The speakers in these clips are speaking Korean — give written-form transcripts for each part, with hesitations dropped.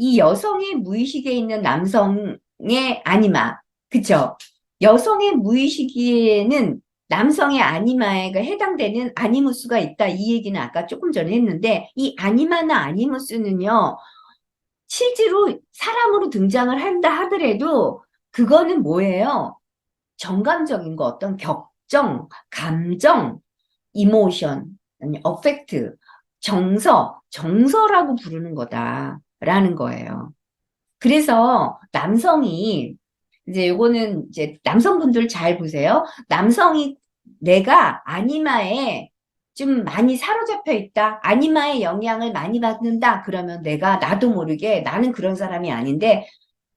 이 여성의 무의식에 있는 남성의 아니마, 그쵸? 여성의 무의식에는 남성의 아니마에 해당되는 아니무스가 있다. 이 얘기는 아까 조금 전에 했는데, 이 아니마나 아니무스는요, 실제로 사람으로 등장을 한다 하더라도, 그거는 뭐예요? 정감적인 거, 어떤 격정, 감정, 이모션, 아니, 어펙트, 정서라고 부르는 거다라는 거예요. 그래서 남성이 이제 요거는 이제 남성분들 잘 보세요. 남성이 내가 아니마에 좀 많이 사로잡혀 있다. 아니마의 영향을 많이 받는다. 그러면 내가 나도 모르게 나는 그런 사람이 아닌데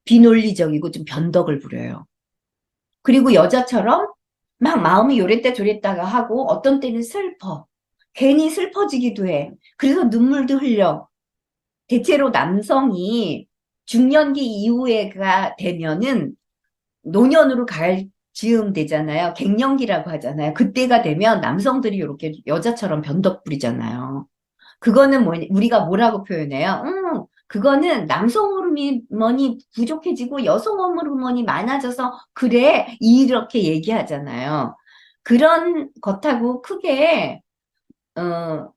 비논리적이고 좀 변덕을 부려요. 그리고 여자처럼 막 마음이 요랬다 저랬다가 하고 어떤 때는 슬퍼. 괜히 슬퍼지기도 해. 그래서 눈물도 흘려. 대체로 남성이 중년기 이후에가 되면은 노년으로 갈 즈음 되잖아요. 갱년기라고 하잖아요. 그때가 되면 남성들이 이렇게 여자처럼 변덕 부리잖아요. 그거는 뭐, 우리가 뭐라고 표현해요? 그거는 남성 호르몬이 부족해지고 여성 호르몬이 많아져서 그래. 이렇게 얘기하잖아요. 그런 것하고 크게, 어,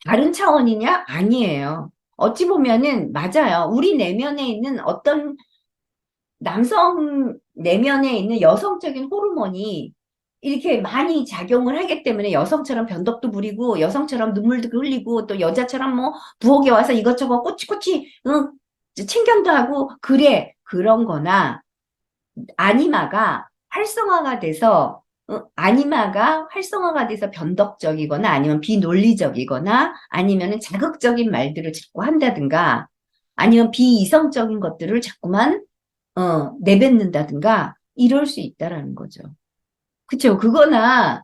다른 차원이냐? 아니에요. 어찌 보면은 맞아요. 우리 내면에 있는 어떤 남성 내면에 있는 여성적인 호르몬이 이렇게 많이 작용을 하기 때문에 여성처럼 변덕도 부리고 여성처럼 눈물도 흘리고 또 여자처럼 뭐 부엌에 와서 이것저것 꼬치꼬치 응, 챙견도 하고 그래 그런 거나 아니마가 활성화가 돼서 변덕적이거나 아니면 비논리적이거나 아니면 자극적인 말들을 자꾸 한다든가 아니면 비이성적인 것들을 자꾸만 내뱉는다든가 이럴 수 있다라는 거죠. 그쵸? 그거나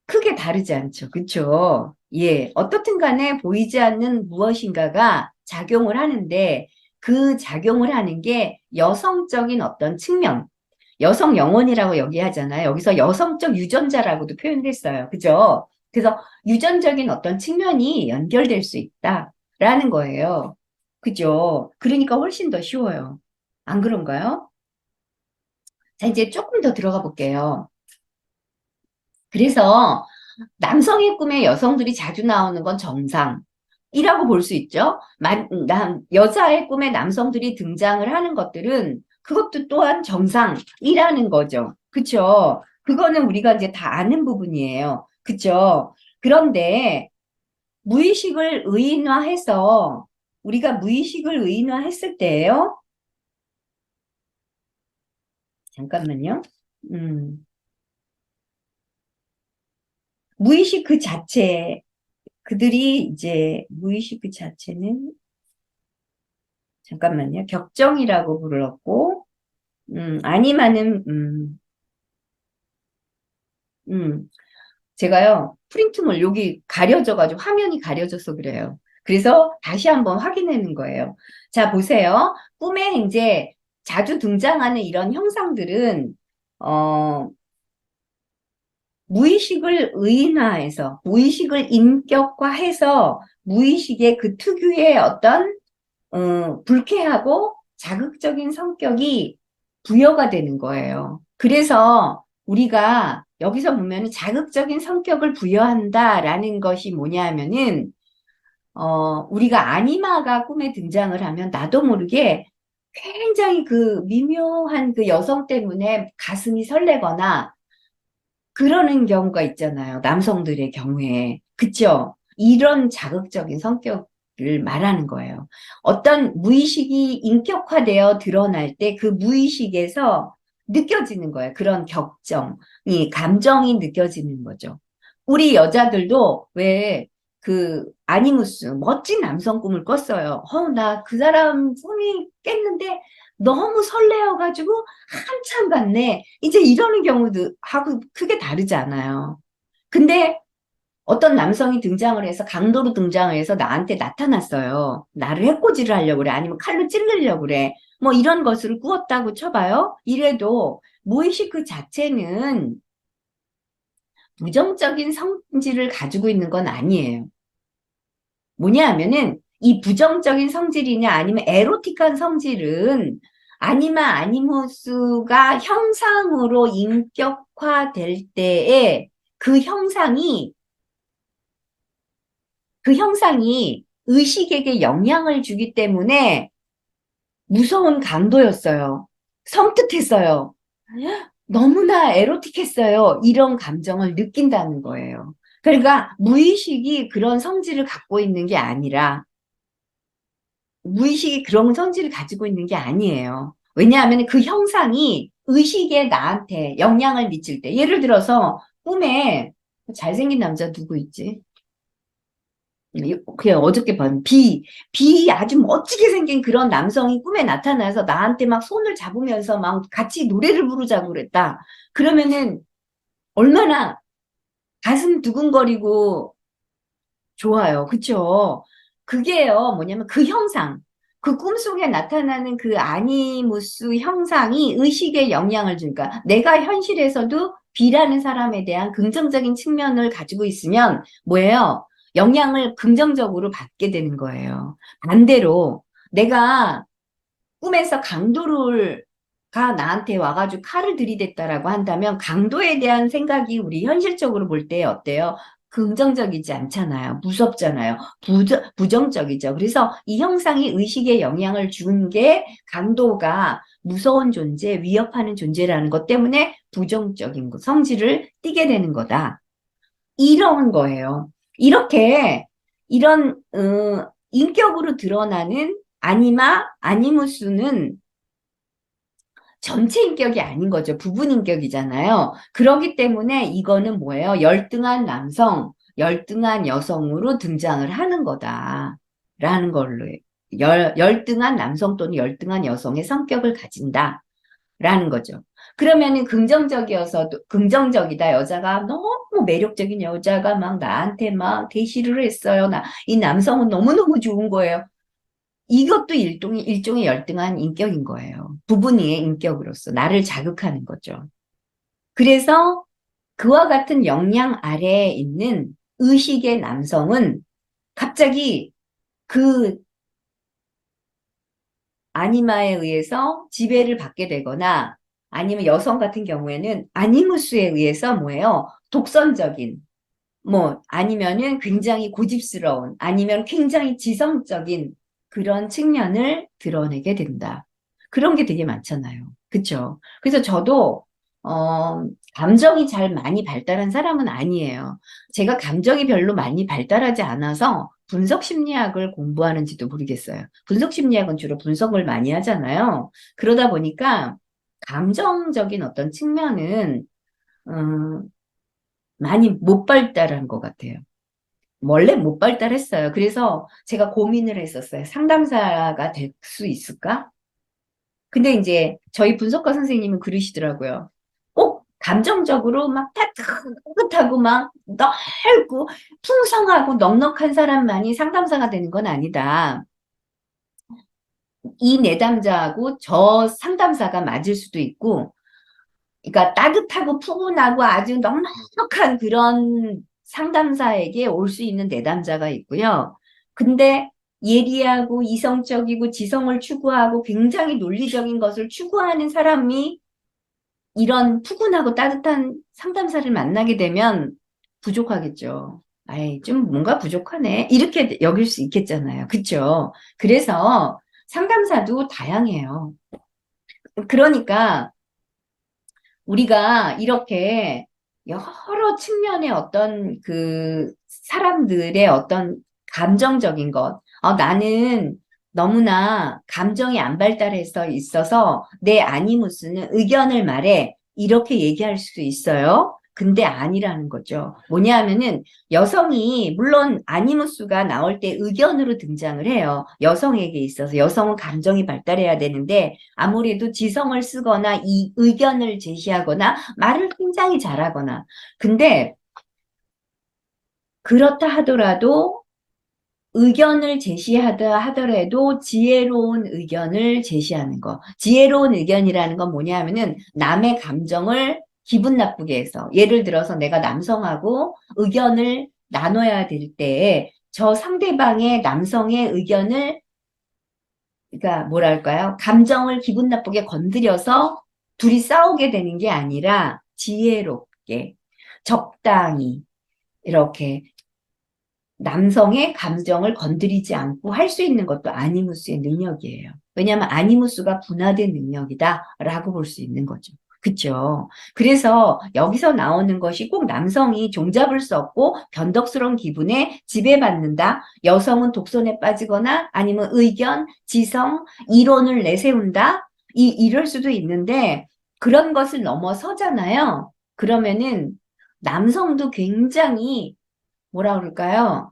크게 다르지 않죠. 그쵸? 예. 어떻든 간에 보이지 않는 무엇인가가 작용을 하는데 그 작용을 하는 게 여성적인 어떤 측면, 여성 영혼이라고 여기 하잖아요. 여기서 여성적 유전자라고도 표현했어요. 그죠? 그래서 유전적인 어떤 측면이 연결될 수 있다라는 거예요. 그죠? 그러니까 훨씬 더 쉬워요. 안 그런가요? 자, 이제 조금 더 들어가 볼게요. 그래서 남성의 꿈에 여성들이 자주 나오는 건 정상이라고 볼 수 있죠. 여자의 꿈에 남성들이 등장을 하는 것들은 그것도 또한 정상이라는 거죠. 그쵸? 그거는 우리가 이제 다 아는 부분이에요. 그쵸? 그런데 무의식을 의인화해서 우리가 무의식을 의인화했을 때예요. 잠깐만요. 음, 무의식 그 자체 그들이 이제 무의식 그 자체는 잠깐만요. 격정이라고 불렀고 아니면은 음, 제가요. 프린트물 여기 가려져가지고 화면이 가려져서 그래요. 그래서 다시 한번 확인하는 거예요. 자, 보세요. 꿈에 이제 자주 등장하는 이런 형상들은 어, 무의식을 의인화해서 무의식을 인격화해서 무의식의 그 특유의 어떤 불쾌하고 자극적인 성격이 부여가 되는 거예요. 그래서 우리가 여기서 보면 자극적인 성격을 부여한다라는 것이 뭐냐 하면은, 우리가 아니마가 꿈에 등장을 하면 나도 모르게 굉장히 그 미묘한 그 여성 때문에 가슴이 설레거나 그러는 경우가 있잖아요. 남성들의 경우에. 그쵸? 이런 자극적인 성격을 말하는 거예요. 어떤 무의식이 인격화되어 드러날 때 그 무의식에서 느껴지는 거예요. 그런 격정이, 감정이 느껴지는 거죠. 우리 여자들도 왜 그 아니무스, 멋진 남성 꿈을 꿨어요. 나 그 사람 꿈이 깼는데 너무 설레어가지고 한참 갔네. 이제 이러는 경우도 하고 크게 다르지 않아요. 근데 어떤 남성이 등장을 해서 강도로 등장을 해서 나한테 나타났어요. 나를 해코지를 하려고 그래. 아니면 칼로 찌르려고 그래. 뭐 이런 것을 꾸었다고 쳐봐요. 이래도 무의식 그 자체는 부정적인 성질을 가지고 있는 건 아니에요. 뭐냐 하면은 이 부정적인 성질이냐 아니면 에로틱한 성질은 아니마 아니무스가 형상으로 인격화될 때에 그 형상이 그 형상이 의식에게 영향을 주기 때문에 무서운 강도였어요. 섬뜩했어요. 너무나 에로틱했어요. 이런 감정을 느낀다는 거예요. 그러니까 무의식이 그런 성질을 갖고 있는 게 아니라 무의식이 그런 성질을 가지고 있는 게 아니에요. 왜냐하면 그 형상이 의식에 나한테 영향을 미칠 때 예를 들어서 꿈에 잘생긴 남자 누구 있지? 그냥 어저께 본 비 아주 멋지게 생긴 그런 남성이 꿈에 나타나서 나한테 막 손을 잡으면서 막 같이 노래를 부르자고 그랬다. 그러면은 얼마나 가슴 두근거리고 좋아요. 그쵸? 그게요, 뭐냐면 그 형상, 그 꿈속에 나타나는 그 아니무스 형상이 의식에 영향을 주니까 내가 현실에서도 B라는 사람에 대한 긍정적인 측면을 가지고 있으면 뭐예요? 영향을 긍정적으로 받게 되는 거예요. 반대로 내가 꿈에서 강도가 나한테 와가지고 칼을 들이댔다라고 한다면 강도에 대한 생각이 우리 현실적으로 볼 때 어때요? 긍정적이지 않잖아요. 무섭잖아요. 부정적이죠. 그래서 이 형상이 의식에 영향을 준 게 강도가 무서운 존재, 위협하는 존재라는 것 때문에 부정적인 성질을 띠게 되는 거다. 이런 거예요. 이렇게 이런 인격으로 드러나는 아니무스는 전체 인격이 아닌 거죠. 부분 인격이잖아요. 그렇기 때문에 이거는 뭐예요? 열등한 남성, 열등한 여성으로 등장을 하는 거다. 라는 걸로 열등한 남성 또는 열등한 여성의 성격을 가진다. 라는 거죠. 그러면은 긍정적이다. 여자가 너무 매력적인 여자가 막 나한테 막 대시를 했어요. 이 남성은 너무너무 좋은 거예요. 이것도 일종의 열등한 인격인 거예요. 부분의 인격으로서 나를 자극하는 거죠. 그래서 그와 같은 역량 아래에 있는 의식의 남성은 갑자기 그 아니마에 의해서 지배를 받게 되거나 아니면 여성 같은 경우에는 아니무스에 의해서 뭐예요? 독선적인 뭐 아니면은 굉장히 고집스러운 아니면 굉장히 지성적인 그런 측면을 드러내게 된다. 그런 게 되게 많잖아요. 그렇죠? 그래서 저도 감정이 잘 많이 발달한 사람은 아니에요. 제가 감정이 별로 많이 발달하지 않아서 분석 심리학을 공부하는지도 모르겠어요. 분석 심리학은 주로 분석을 많이 하잖아요. 그러다 보니까 감정적인 어떤 측면은 음, 많이 못 발달한 것 같아요. 원래 못 발달했어요. 그래서 제가 고민을 했었어요. 상담사가 될 수 있을까? 근데 이제 저희 분석가 선생님은 그러시더라고요. 꼭 감정적으로 막 따뜻하고 막 넓고 풍성하고 넉넉한 사람만이 상담사가 되는 건 아니다. 이 내담자하고 저 상담사가 맞을 수도 있고 그러니까 따뜻하고 푸근하고 아주 넉넉한 그런 상담사에게 올 수 있는 내담자가 있고요. 근데 예리하고 이성적이고 지성을 추구하고 굉장히 논리적인 것을 추구하는 사람이 이런 푸근하고 따뜻한 상담사를 만나게 되면 부족하겠죠. 아이, 좀 뭔가 부족하네. 이렇게 여길 수 있겠잖아요. 그쵸? 그래서 상담사도 다양해요. 그러니까 우리가 이렇게 여러 측면의 어떤 그 사람들의 어떤 감정적인 것, 나는 너무나 감정이 안 발달해서 있어서 내 아니무스는 의견을 말해 이렇게 얘기할 수 있어요. 근데 아니라는 거죠. 뭐냐 하면은 여성이 물론 아니무스가 나올 때 의견으로 등장을 해요. 여성에게 있어서 여성은 감정이 발달해야 되는데 아무래도 지성을 쓰거나 이 의견을 제시하거나 말을 굉장히 잘하거나 근데 그렇다 하더라도 의견을 제시하다 하더라도 지혜로운 의견을 제시하는 거. 지혜로운 의견이라는 건 뭐냐 하면은 남의 감정을 기분 나쁘게 해서 예를 들어서 내가 남성하고 의견을 나눠야 될 때에 저 상대방의 남성의 의견을, 그러니까 뭐랄까요? 감정을 기분 나쁘게 건드려서 둘이 싸우게 되는 게 아니라 지혜롭게, 적당히, 이렇게 남성의 감정을 건드리지 않고 할 수 있는 것도 아니무스의 능력이에요. 왜냐하면 아니무스가 분화된 능력이다라고 볼 수 있는 거죠. 그쵸? 그래서 여기서 나오는 것이 꼭 남성이 종잡을 수 없고 변덕스러운 기분에 지배받는다. 여성은 독선에 빠지거나 아니면 의견, 지성, 이론을 내세운다. 이럴 수도 있는데 그런 것을 넘어서잖아요. 그러면은 남성도 굉장히 뭐라 그럴까요?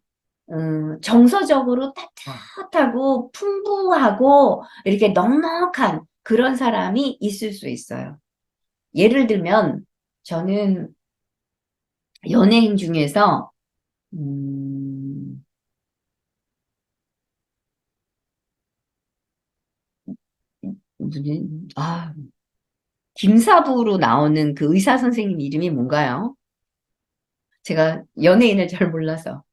정서적으로 따뜻하고 풍부하고 이렇게 넉넉한 그런 사람이 있을 수 있어요. 예를 들면 저는 연예인 중에서 음, 무슨 김사부로 나오는 그 의사 선생님 이름이 뭔가요? 제가 연예인을 잘 몰라서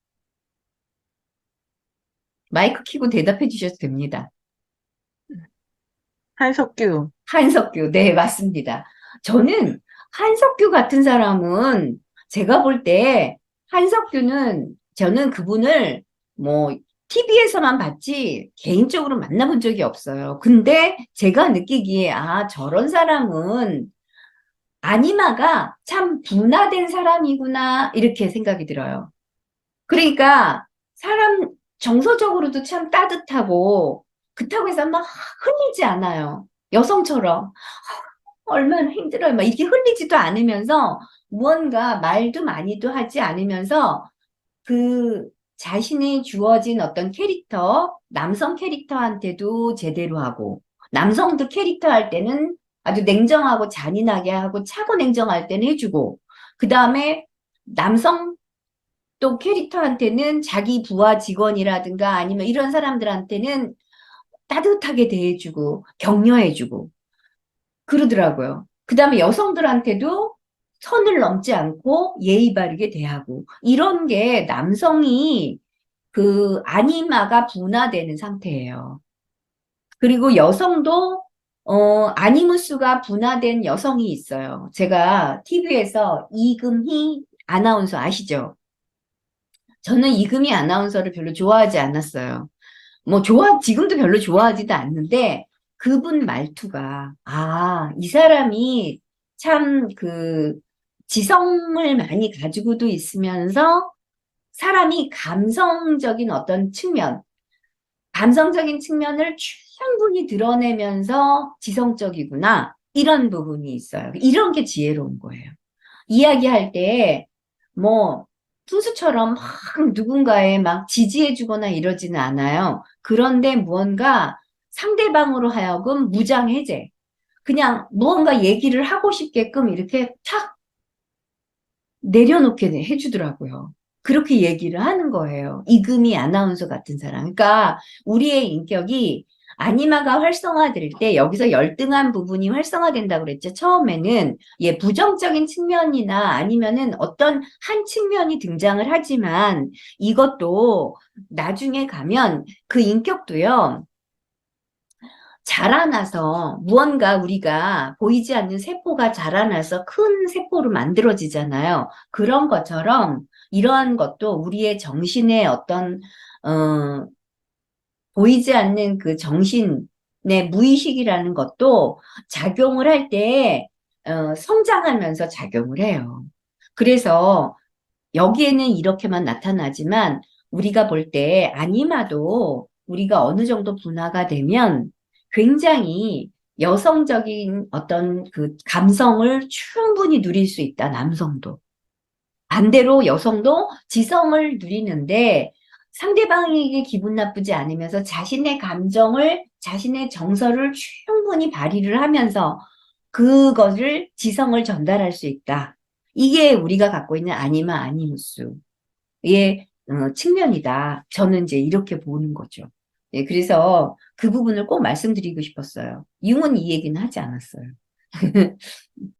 마이크 켜고 대답해 주셔도 됩니다. 한석규. 한석규, 네, 맞습니다. 저는 한석규 같은 사람은 제가 볼 때 한석규는 저는 그분을 뭐 TV에서만 봤지 개인적으로 만나본 적이 없어요. 근데 제가 느끼기에 저런 사람은 아니마가 참 분화된 사람이구나 이렇게 생각이 들어요. 그러니까 사람 정서적으로도 참 따뜻하고 그렇다고 해서 막 흘리지 않아요. 여성처럼 얼마나 힘들어요. 막 이렇게 흘리지도 않으면서 무언가 말도 많이도 하지 않으면서 그 자신이 주어진 어떤 캐릭터, 남성 캐릭터한테도 제대로 하고 남성도 캐릭터 할 때는 아주 냉정하고 잔인하게 하고 차고 냉정할 때는 해주고 그 다음에 남성 또 캐릭터한테는 자기 부하 직원이라든가 아니면 이런 사람들한테는 따뜻하게 대해주고 격려해주고 그러더라고요. 그 다음에 여성들한테도 선을 넘지 않고 예의 바르게 대하고 이런 게 남성이 그 아니마가 분화되는 상태예요. 그리고 여성도 아니무스가 분화된 여성이 있어요. 제가 TV에서 이금희 아나운서 아시죠? 저는 이금희 아나운서를 별로 좋아하지 않았어요. 뭐 지금도 별로 좋아하지도 않는데 그분 말투가 이 사람이 참 그 지성을 많이 가지고도 있으면서 사람이 감성적인 측면을 충분히 드러내면서 지성적이구나. 이런 부분이 있어요. 이런 게 지혜로운 거예요. 이야기할 때, 뭐, 푼수처럼 막 누군가에 막 지지해주거나 이러지는 않아요. 그런데 무언가 상대방으로 하여금 무장해제. 그냥 무언가 얘기를 하고 싶게끔 이렇게 탁 내려놓게 해주더라고요. 그렇게 얘기를 하는 거예요. 이금희 아나운서 같은 사람. 그러니까 우리의 인격이 아니마가 활성화될 때 여기서 열등한 부분이 활성화된다고 그랬죠. 처음에는 부정적인 측면이나 아니면은 어떤 한 측면이 등장을 하지만 이것도 나중에 가면 그 인격도요. 자라나서 무언가 우리가 보이지 않는 세포가 자라나서 큰 세포로 만들어지잖아요. 그런 것처럼 이러한 것도 우리의 정신의 어떤 어, 보이지 않는 그 정신의 무의식이라는 것도 작용을 할 때 성장하면서 작용을 해요. 그래서 여기에는 이렇게만 나타나지만 우리가 볼 때 아니마도 우리가 어느 정도 분화가 되면 굉장히 여성적인 어떤 그 감성을 충분히 누릴 수 있다, 남성도. 반대로 여성도 지성을 누리는데 상대방에게 기분 나쁘지 않으면서 자신의 감정을, 자신의 정서를 충분히 발휘를 하면서 그것을 지성을 전달할 수 있다. 이게 우리가 갖고 있는 아니마 아니무스의 측면이다. 저는 이제 이렇게 보는 거죠. 예, 그래서 그 부분을 꼭 말씀드리고 싶었어요. 융은 이 얘기는 하지 않았어요.